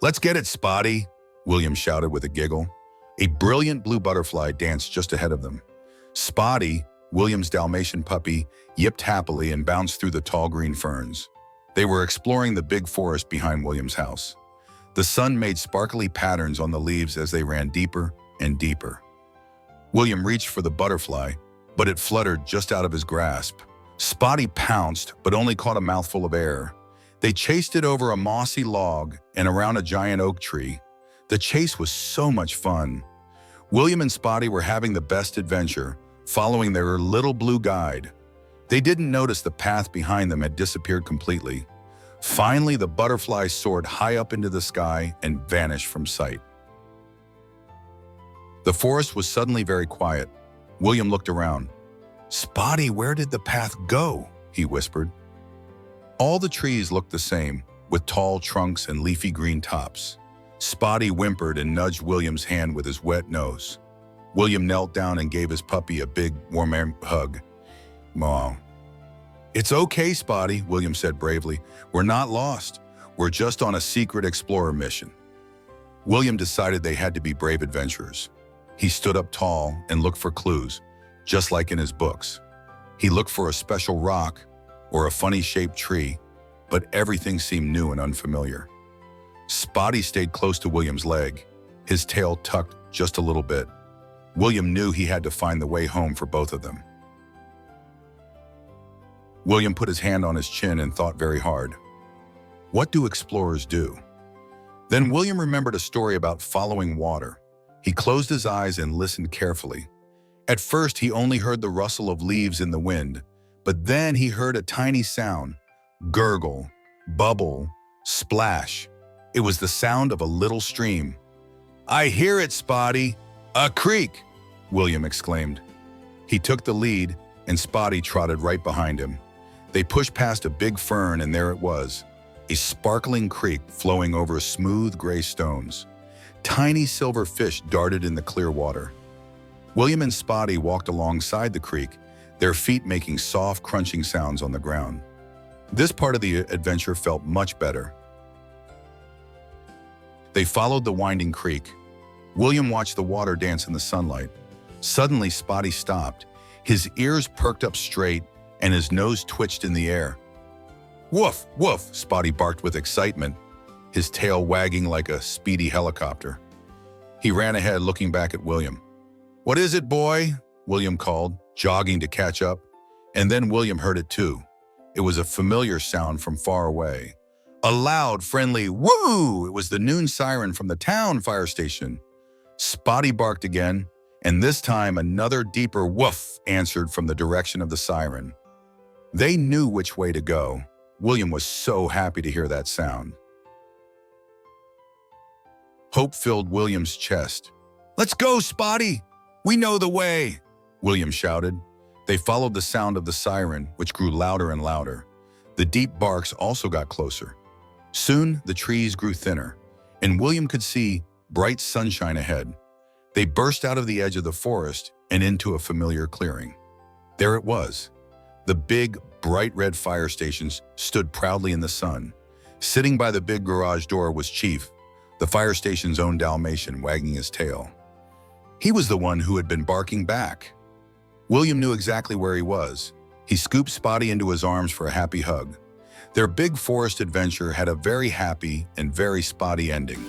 "Let's get it, Spotty," William shouted with a giggle. A brilliant blue butterfly danced just ahead of them. Spotty, William's Dalmatian puppy, yipped happily and bounced through the tall green ferns. They were exploring the big forest behind William's house. The sun made sparkly patterns on the leaves as they ran deeper and deeper. William reached for the butterfly, but it fluttered just out of his grasp. Spotty pounced, but only caught a mouthful of air. They chased it over a mossy log and around a giant oak tree. The chase was so much fun. William and Spotty were having the best adventure, following their little blue guide. They didn't notice the path behind them had disappeared completely. Finally, the butterfly soared high up into the sky and vanished from sight. The forest was suddenly very quiet. William looked around. "Spotty, where did the path go?" he whispered. All the trees looked the same, with tall trunks and leafy green tops. Spotty whimpered and nudged William's hand with his wet nose. William knelt down and gave his puppy a big, warm hug. "Aw." "It's okay, Spotty," William said bravely. "We're not lost. We're just on a secret explorer mission." William decided they had to be brave adventurers. He stood up tall and looked for clues, just like in his books. He looked for a special rock or a funny-shaped tree, but everything seemed new and unfamiliar. Spotty stayed close to William's leg, his tail tucked just a little bit. William knew he had to find the way home for both of them. William put his hand on his chin and thought very hard. What do explorers do? Then William remembered a story about following water. He closed his eyes and listened carefully. At first, he only heard the rustle of leaves in the wind, but then he heard a tiny sound: gurgle, bubble, splash. It was the sound of a little stream. "I hear it, Spotty! A creek!" William exclaimed. He took the lead, and Spotty trotted right behind him. They pushed past a big fern, and there it was, a sparkling creek flowing over smooth gray stones. Tiny silver fish darted in the clear water. William and Spotty walked alongside the creek, their feet making soft, crunching sounds on the ground. This part of the adventure felt much better. They followed the winding creek. William watched the water dance in the sunlight. Suddenly, Spotty stopped. His ears perked up straight, and his nose twitched in the air. "Woof, woof," Spotty barked with excitement, his tail wagging like a speedy helicopter. He ran ahead, looking back at William. "What is it, boy?" William called, jogging to catch up. And then William heard it too. It was a familiar sound from far away. A loud, friendly woo! It was the noon siren from the town fire station. Spotty barked again, and this time another deeper woof answered from the direction of the siren. They knew which way to go. William was so happy to hear that sound. Hope filled William's chest. "Let's go, Spotty! We know the way!" William shouted. They followed the sound of the siren, which grew louder and louder. The deep barks also got closer. Soon, the trees grew thinner, and William could see bright sunshine ahead. They burst out of the edge of the forest and into a familiar clearing. There it was. The big, bright red fire stations stood proudly in the sun. Sitting by the big garage door was Chief, the fire station's own Dalmatian, wagging his tail. He was the one who had been barking back. William knew exactly where he was. He scooped Spotty into his arms for a happy hug. Their big forest adventure had a very happy and very Spotty ending.